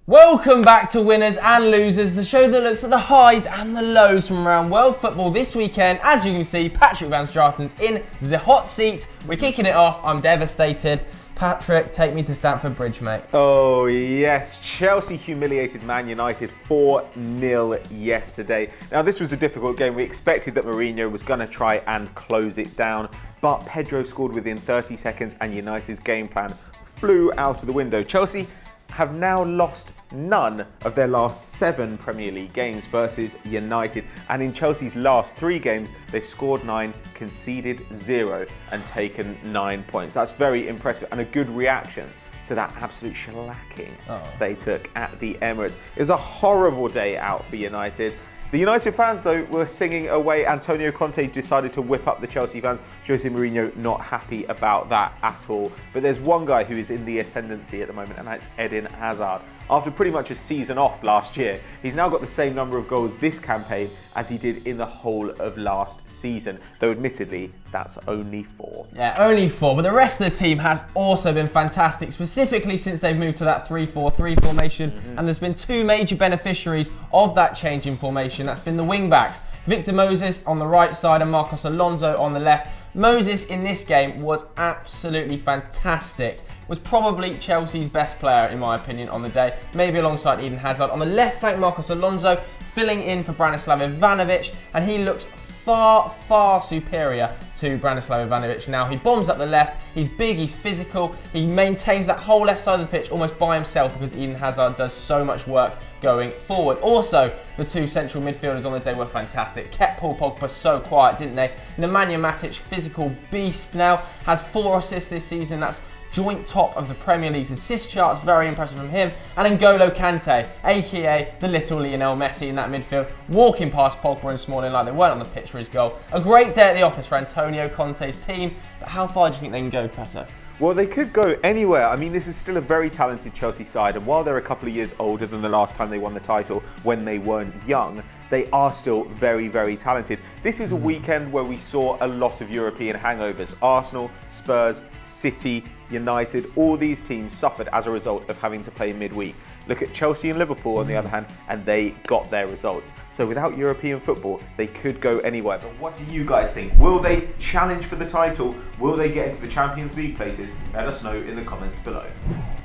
Welcome back to Winners and Losers, the show that looks at the highs and the lows from around world football this weekend. As you can see, Patrick Van Straten's in the hot seat. We're kicking it off. I'm devastated. Patrick, take me to Stamford Bridge, mate. Oh yes, Chelsea humiliated Man United 4-0 yesterday. Now this was a difficult game. We expected that Mourinho was going to try and close it down, but Pedro scored within 30 seconds and United's game plan flew out of the window. Chelsea have now lost none of their last 7 Premier League games versus United. And in Chelsea's last 3 games, they've scored 9, conceded 0 and taken 9 points. That's very impressive and a good reaction to that absolute shellacking they took at the Emirates. It was a horrible day out for United. The United fans, though, were singing away. Antonio Conte decided to whip up the Chelsea fans. Jose Mourinho not happy about that at all. But there's one guy who is in the ascendancy at the moment, and that's Eden Hazard. After pretty much a season off last year, he's now got the same number of goals this campaign as he did in the whole of last season. Though admittedly, that's only 4. Yeah, only 4, but the rest of the team has also been fantastic, specifically since they've moved to that 3-4-3 formation. And there's been 2 major beneficiaries of that change in formation. That's been the wing-backs. Victor Moses on the right side and Marcos Alonso on the left. Moses in this game was absolutely fantastic. Was probably Chelsea's best player, in my opinion, on the day. Maybe alongside Eden Hazard. On the left flank, Marcos Alonso filling in for Branislav Ivanovic, and he looks far, far superior to Branislav Ivanovic now. He bombs up the left, he's big, he's physical, he maintains that whole left side of the pitch almost by himself because Eden Hazard does so much work going forward. Also, the 2 central midfielders on the day were fantastic. Kept Paul Pogba so quiet, didn't they? Nemanja Matic, physical beast now, has 4 assists this season. That's joint top of the Premier League's assist charts, very impressive from him. And N'Golo Kante, aka the little Lionel Messi in that midfield, walking past Pogba and Smalling like they weren't on the pitch for his goal. A great day at the office for Antonio Conte's team, but how far do you think they can go, Pato? Well, they could go anywhere. I mean, this is still a very talented Chelsea side, and while they're a couple of years older than the last time they won the title when they weren't young, they are still very, very talented. This is a weekend where we saw a lot of European hangovers. Arsenal, Spurs, City, United, all these teams suffered as a result of having to play midweek. Look at Chelsea and Liverpool on the other hand, and they got their results. So without European football, they could go anywhere. But what do you guys think? Will they challenge for the title? Will they get into the Champions League places? Let us know in the comments below.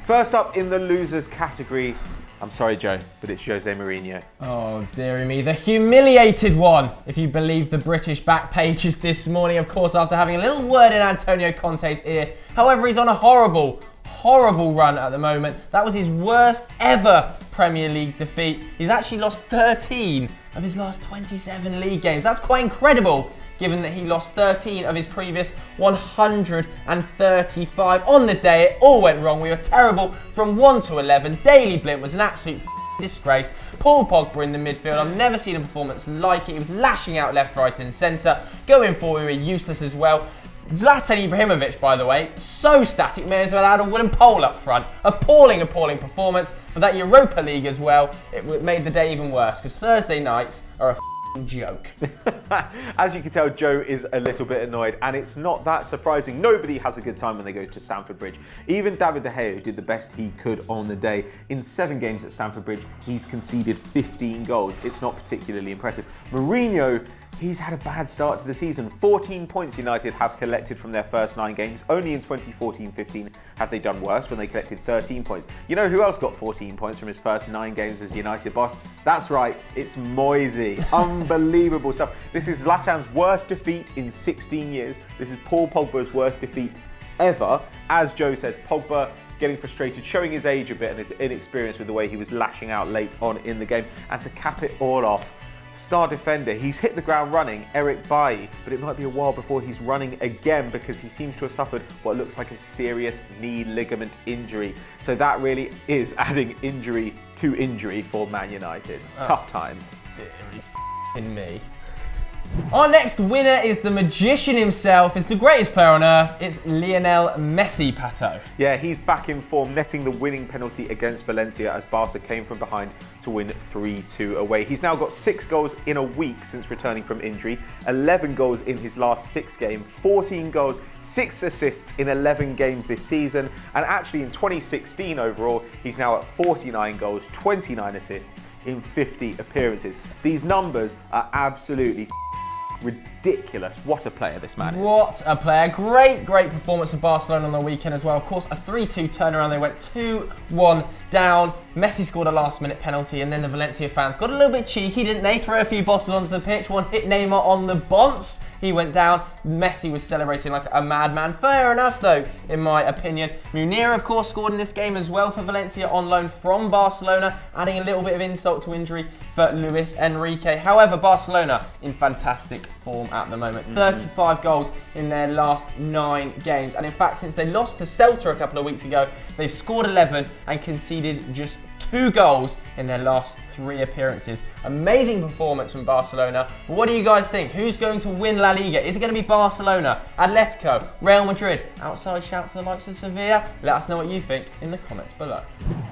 First up in the losers category, I'm sorry, Joe, but it's Jose Mourinho. Oh, dearie me. The humiliated one, if you believe the British back pages this morning, of course, after having a little word in Antonio Conte's ear. However, he's on a horrible run at the moment. That was his worst ever Premier League defeat. He's actually lost 13 of his last 27 league games. That's quite incredible, given that he lost 13 of his previous 135. On the day, it all went wrong. We were terrible from 1 to 11. Daily Blind was an absolute disgrace. Paul Pogba in the midfield. I've never seen a performance like it. He was lashing out left, right and centre. Going forward, we were useless as well. Zlatan Ibrahimovic, by the way, so static, may as well add a wooden pole up front. Appalling performance. But that Europa League as well, it made the day even worse, because Thursday nights are a joke. As you can tell, Joe is a little bit annoyed, and it's not that surprising. Nobody has a good time when they go to Stamford Bridge. Even David De Gea, who did the best he could on the day. In 7 games at Stamford Bridge, he's conceded 15 goals. It's not particularly impressive. Mourinho, he's had a bad start to the season. 14 points United have collected from their first 9 games. Only in 2014-15 have they done worse when they collected 13 points. You know who else got 14 points from his first 9 games as United boss? That's right, it's Moisey. Unbelievable stuff. This is Zlatan's worst defeat in 16 years. This is Paul Pogba's worst defeat ever. As Joe says, Pogba getting frustrated, showing his age a bit and his inexperience with the way he was lashing out late on in the game. And to cap it all off, star defender, he's hit the ground running, Eric Bailly, but it might be a while before he's running again because he seems to have suffered what looks like a serious knee ligament injury. So that really is adding injury to injury for Man United. Tough times. Dearie me. Our next winner is the magician himself, is the greatest player on earth. It's Lionel Messi, Pato. Yeah, he's back in form, netting the winning penalty against Valencia as Barca came from behind to win 3-2 away. He's now got 6 goals in a week since returning from injury, 11 goals in his last 6 games, 14 goals, 6 assists in 11 games this season, and actually in 2016 overall, he's now at 49 goals, 29 assists in 50 appearances. These numbers are absolutely ridiculous. What a player this man is. What a player. Great performance of Barcelona on the weekend as well. Of course, a 3-2 turnaround. They went 2-1 down. Messi scored a last-minute penalty, and then the Valencia fans got a little bit cheeky, didn't they? Throw a few bottles onto the pitch. One hit Neymar on the bonce. He went down. Messi was celebrating like a madman. Fair enough, though, in my opinion. Munir, of course, scored in this game as well for Valencia on loan from Barcelona, adding a little bit of insult to injury for Luis Enrique. However, Barcelona in fantastic form at the moment. 35 goals in their last 9 games. And in fact, since they lost to Celta a couple of weeks ago, they've scored 11 and conceded just 2 goals in their last 3 appearances. Amazing performance from Barcelona. But what do you guys think? Who's going to win La Liga? Is it going to be Barcelona, Atletico, Real Madrid? Outside shout for the likes of Sevilla? Let us know what you think in the comments below.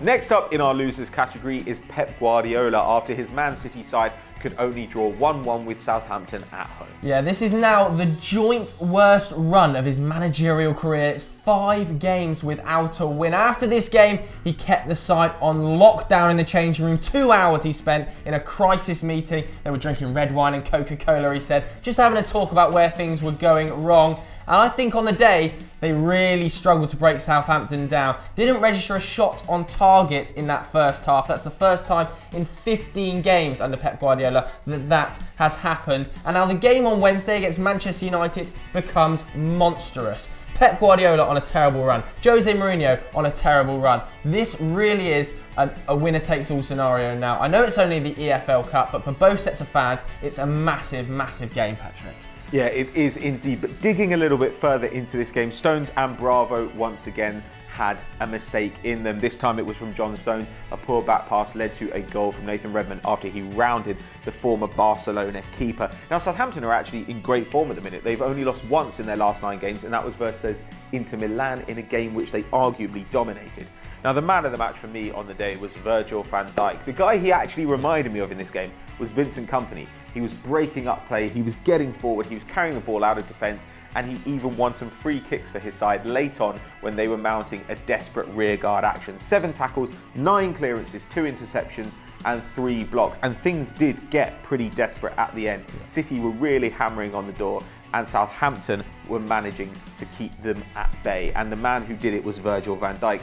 Next up in our losers category is Pep Guardiola after his Man City side could only draw 1-1 with Southampton at home. Yeah, this is now the joint worst run of his managerial career. It's 5 games without a win. After this game, he kept the side on lockdown in the changing room. 2 hours he spent in a crisis meeting. They were drinking red wine and Coca-Cola, he said, just having a talk about where things were going wrong. And I think on the day, they really struggled to break Southampton down. Didn't register a shot on target in that first half. That's the first time in 15 games under Pep Guardiola that has happened. And now the game on Wednesday against Manchester United becomes monstrous. Pep Guardiola on a terrible run. Jose Mourinho on a terrible run. This really is a winner-takes-all scenario now. I know it's only the EFL Cup, but for both sets of fans, it's a massive game, Patrick. Yeah, it is indeed. But digging a little bit further into this game, Stones and Bravo once again had a mistake in them. This time it was from John Stones. A poor back pass led to a goal from Nathan Redmond after he rounded the former Barcelona keeper. Now, Southampton are actually in great form at the minute. They've only lost once in their last 9 games, and that was versus Inter Milan in a game which they arguably dominated. Now, the man of the match for me on the day was Virgil van Dijk. The guy he actually reminded me of in this game was Vincent Kompany. He was breaking up play, he was getting forward, he was carrying the ball out of defence, and he even won some free kicks for his side late on when they were mounting a desperate rearguard action. 7 tackles, 9 clearances, 2 interceptions, and 3 blocks. And things did get pretty desperate at the end. City were really hammering on the door, and Southampton were managing to keep them at bay. And the man who did it was Virgil van Dijk.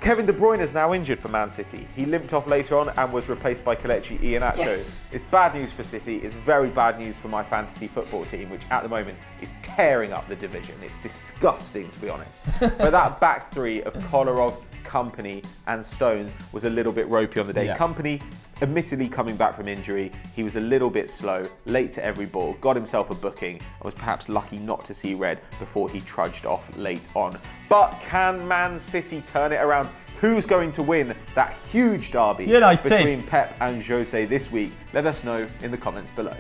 Kevin De Bruyne is now injured for Man City. He limped off later on and was replaced by Kelechi Iheanacho. Yes. It's bad news for City. It's very bad news for my fantasy football team, which at the moment is tearing up the division. It's disgusting, to be honest. But that back 3 of Kolarov, Kompany and Stones was a little bit ropey on the day. Yeah. Kompany, admittedly coming back from injury, he was a little bit slow, late to every ball, got himself a booking, and was perhaps lucky not to see red before he trudged off late on. But can Man City turn it around? Who's going to win that huge derby between Pep and Jose this week? Let us know in the comments below.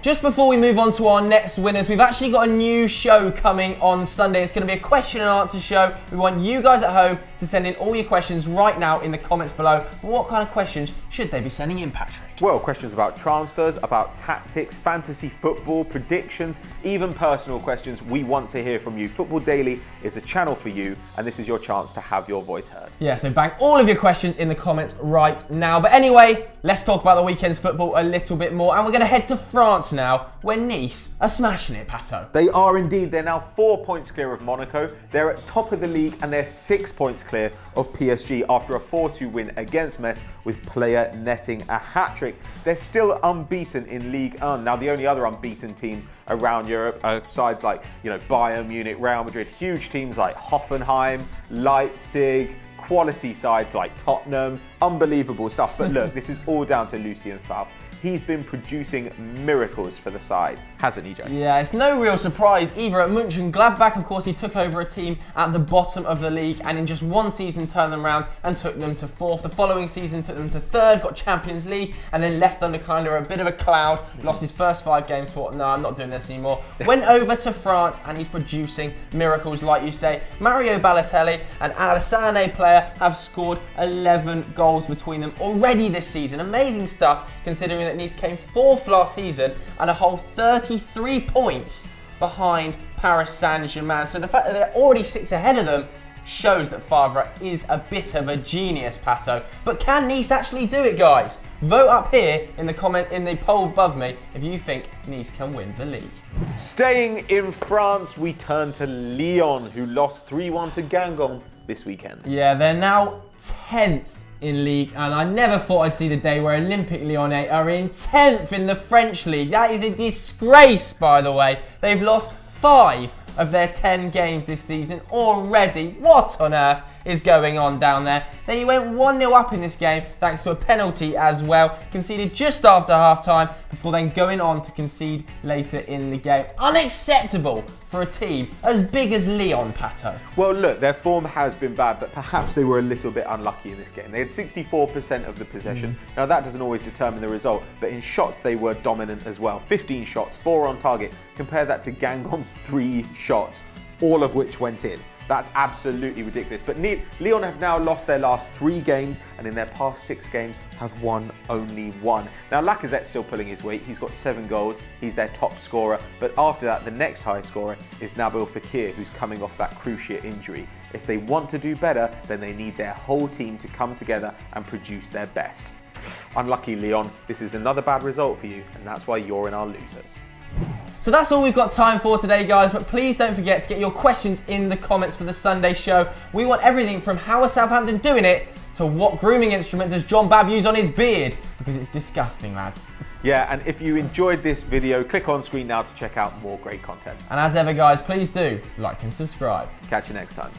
Just before we move on to our next winners, we've actually got a new show coming on Sunday. It's going to be a question and answer show. We want you guys at home to send in all your questions right now in the comments below. But what kind of questions should they be sending in, Patrick? Well, questions about transfers, about tactics, fantasy football, predictions, even personal questions. We want to hear from you. Football Daily is a channel for you, and this is your chance to have your voice heard. Yeah, so bang all of your questions in the comments right now. But anyway, let's talk about the weekend's football a little bit more. And we're going to head to France now, where Nice are smashing it, Pato. They are indeed. They're now 4 points clear of Monaco. They're at top of the league, and they're 6 points clear of PSG after a 4-2 win against Metz with player netting a hat-trick. They're still unbeaten in Ligue 1. Now, the only other unbeaten teams around Europe are sides like, Bayern Munich, Real Madrid, huge teams like Hoffenheim, Leipzig, quality sides like Tottenham, unbelievable stuff. But look, this is all down to Lucien Favre. he's been producing miracles for the side, hasn't he, Joe? Yeah, it's no real surprise either. At Mönchengladbach, of course, he took over a team at the bottom of the league and in just one season turned them around and took them to 4th. The following season took them to 3rd, got Champions League, and then left under kind of a bit of a cloud. Lost his first 5 games, thought, no, I'm not doing this anymore. Went over to France and he's producing miracles, like you say. Mario Balotelli and Alassane player have scored 11 goals between them already this season. Amazing stuff, considering that Nice came 4th last season and a whole 33 points behind Paris Saint-Germain. So the fact that they're already 6 ahead of them shows that Favre is a bit of a genius, Pato. But can Nice actually do it, guys? Vote up here in the poll above me if you think Nice can win the league. Staying in France, we turn to Lyon, who lost 3-1 to Guingamp this weekend. Yeah, they're now 10th in Ligue, and I never thought I'd see the day where Olympique Lyonnais are in 10th in the French League. That is a disgrace, by the way. They've lost 5 of their 10 games this season already. What on earth is going on down there? They went 1-0 up in this game thanks to a penalty as well, conceded just after half-time before then going on to concede later in the game. Unacceptable for a team as big as Lyon, Pato. Well, look, their form has been bad, but perhaps they were a little bit unlucky in this game. They had 64% of the possession. Now, that doesn't always determine the result, but in shots, they were dominant as well. 15 shots, 4 on target. Compare that to Guingamp's 3 shots, all of which went in. That's absolutely ridiculous. But Lyon have now lost their last 3 games, and in their past 6 games have won only 1. Now, Lacazette's still pulling his weight. He's got 7 goals. He's their top scorer. But after that, the next highest scorer is Nabil Fekir, who's coming off that cruciate injury. If they want to do better, then they need their whole team to come together and produce their best. Unlucky, Lyon. This is another bad result for you, and that's why you're in our losers. So that's all we've got time for today, guys, but please don't forget to get your questions in the comments for the Sunday show. We want everything from how are Southampton doing it to what grooming instrument does John Babb use on his beard, because it's disgusting, lads. Yeah, and if you enjoyed this video, click on screen now to check out more great content. And as ever, guys, please do like and subscribe. Catch you next time.